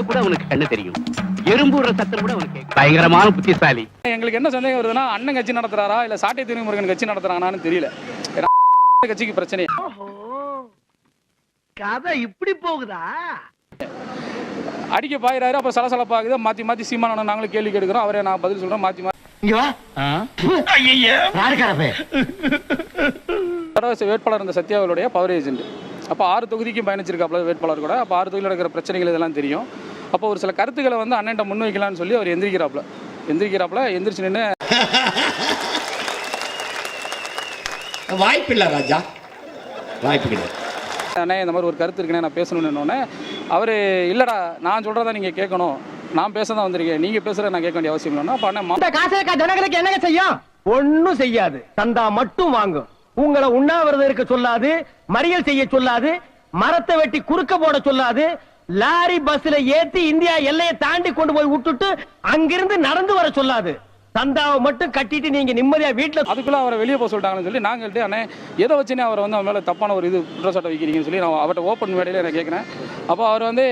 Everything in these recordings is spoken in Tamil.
கூட அவனுக்கு கண்ணு தெரியும், எறும்புற சத்தம் கூட அவனுக்கு பயங்கரமான புத்திசாலி. எங்களுக்கு என்ன சந்தேகம் வருதுன்னா, அண்ணன் கட்சி நடத்துறாரா இல்ல சாட்டை துரைமுருகன் கட்சி நடத்துறாங்கன்னு தெரியல. கட்சிக்கு பிரச்சனை. கதை இப்படி போகுதா? அடிக்க பாயிறாரு, அப்ப சலசலப்பாகுது, மாத்தி மாத்தி சீமான நாங்களும் கேள்வி கேட்கிறோம், அவரே நான் பதில் சொல்றேன், மாத்தி மாத்தி. வேட்பாளர் இந்த சத்யாவுடைய பவர் ஏஜென்ட். அப்போ 6 தொகுதிக்கும் பயணிச்சிருக்காப்புல வேட்பாளர் கூட. அப்போ 6 தொகுதியில் இருக்கிற பிரச்சனைகள் இதெல்லாம் தெரியும். அப்போ ஒரு சில கருத்துக்களை வந்து அண்ணன்ட்ட முன் வைக்கலாம்னு சொல்லி அவர் எந்திரிக்கிறாப்புல எந்திரிச்சு நின்று வாய்ப்பு இல்லை ராஜா, வாய்ப்பு கிடையாது. அண்ணே இந்த மாதிரி ஒரு கருத்து இருக்குண்ணே, நான் பேசணும்னு அவர் இல்லைடா நான் சொல்கிறதா நீங்கள் கேட்கணும், நான் பேச தான் வந்திருக்கேன், நீங்கள் பேசுகிறத நான் கேட்க வேண்டிய அவசியம் இல்லைன்னா. அப்போ அண்ணன் காசே ஜனங்களுக்கு என்னங்க செய்யும்? ஒன்னும் செய்யாது, சந்தா மட்டும் வாங்கும். உங்களை உண்ணாவிரதம் இருக்க சொல்லாது, மறியல் செய்ய சொல்லாது, மரத்தை வெட்டி குறுக்க போட சொல்லாது, லாரி பஸ்ல ஏத்தி இந்தியா எல்லையை தாண்டி கொண்டு போய் விட்டுட்டு அங்கிருந்து நடந்து வர சொல்லாது. சந்தாவை மட்டும் கட்டிட்டு நீங்க நிம்மதியா வீட்டுல. அதுக்குள்ள அவரை வெளியே போக சொல்லிட்டாங்கன்னு சொல்லி நாங்கள்கிட்ட அண்ணே எதை வச்சுனே அவரை வந்து அவன் மேலே தப்பான ஒரு குற்றச்சாட்டை வைக்கிறீங்கன்னு சொல்லி நான் அவர்கிட்ட ஓப்பன் மேடையில் நான் கேட்குறேன். அப்போ அவர் வந்து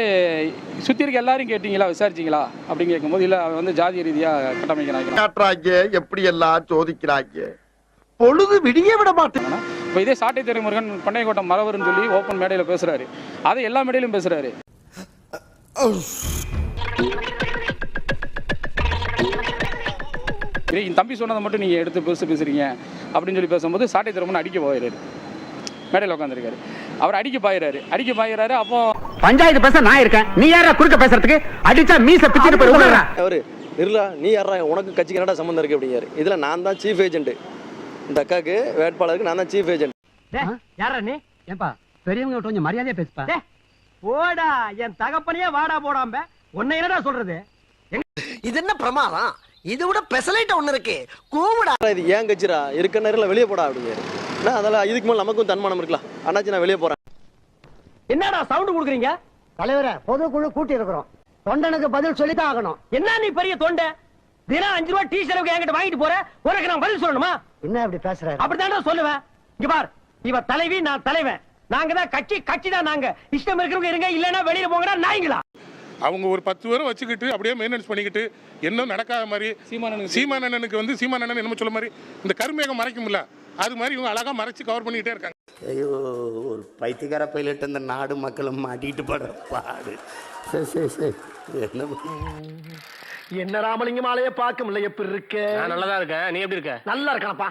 சுற்றி இருக்க எல்லாரும் கேட்டீங்களா, விசாரிச்சிங்களா அப்படின்னு கேட்கும்போது இல்லை, அவர் வந்து ஜாதி ரீதியாக கட்டமைக்கிறாங்க, எப்படி எல்லாம் சோதிக்கிறாங்க, பொழுது விடிய விட மாட்டேன். இப்போ இதே சாட்டை துரைமுருகன் பண்ணைக்கோட்டை மறவர்னு சொல்லி ஓப்பன் மேடையில் பேசுறாரு, அதை எல்லா மேடையிலும் பேசுறாரு. என் தம்பி சொன்னதை மட்டும் நீங்கள் எடுத்து பேசுறீங்க அப்படின்னு சொல்லி பேசும்போது சாட்டை துரைமுருகன் அடிக்க போயிடுறாரு, மேடையில் உட்காந்துருக்காரு, அவர் அடிக்க பாயிறாரு. அப்போ பஞ்சாயத்து பேச நான் இருக்கேன், நீ யாரா குறுக்க பேசுறதுக்கு? அடிச்சா மீச பிச்சுட்டு போய் அவரு இல்ல, நீ யாரா, உனக்கு கட்சிக்கு என்னடா சம்பந்தம் இருக்கு அப்படிங்காரு. இதுல நான் தான் சீஃப் ஏஜென்ட், இந்த அக்காக்கு வேட்பாளருக்கு நான் தான் சீஃப் ஏஜென்ட். யாரா நீ? ஏன்பா பெரியவங்க கொஞ்சம் மரியாதையா பேசுப்பா. போடா, என் தகப்பனையே வாடா போடாம உன்னை என்னடா சொல்றது? இது என்ன பிரமாதம்? இதை விட பெசலைட் ஒண்ணு இருக்கு, கூவுடா. இது ஏன் கட்சிரா, இருக்க நேரில் வெளியே போடா அப்படிங்காரு. அதெல்லாம் இதுக்கு மேலே நமக்கும் தன்மானம் இருக்கலாம். அண்ணாச்சி நான் வெளியே போறேன். என்னடா சவுண்ட் கொடுக்குறீங்க? தலைவரை பொதுக்குழு கூட்டி இருக்கிறோம், தொண்டனுக்கு பதில் சொல்லித்தான் ஆகணும். என்ன நீ பெரிய தொண்டை, தினம் 5 ரூபாய் டீ செலவுக்கு என்கிட்ட வாங்கிட்டு போற, உனக்கு நான் பதில் சொல்லணுமா? என்ன அப்படி பேசுற? அப்படித்தான் சொல்லுவேன். இங்க பார், இவ தலைவி, நான் தலைவன், நாங்க தான் கட்சி தான் நாங்க. இஷ்டம் இருக்கிறவங்க இருங்க, இல்லன்னா வெளியில போங்கடா நாய்ங்களா. அவங்க ஒரு 10 பேரை வச்சுக்கிட்டு அப்படியே மெயின்டெனன்ஸ் பண்ணிக்கிட்டு இன்னும் நடக்காத மாதிரி சீமானனுக்கு வந்து சீமானன் என்ன சொல்ல மாதிரி இந்த கருமேகம் மறைக்கும்ல, அது மாதிரி இவங்க அழகா மறைச்சு கவர் பண்ணிக்கிட்டே இருக்காங்க. ஐயோ, ஒரு பைத்தியக்கார பைலட் அந்த நாடு மக்களும் மாட்டிட்டு படுற பாடு. என்ன ராமலிங்கம் ஆலைய பார்க்க முடியல, எப்படி இருக்க? நல்லதா இருக்கேன், நீ எப்படி இருக்க? நல்லா இருக்கானப்பா.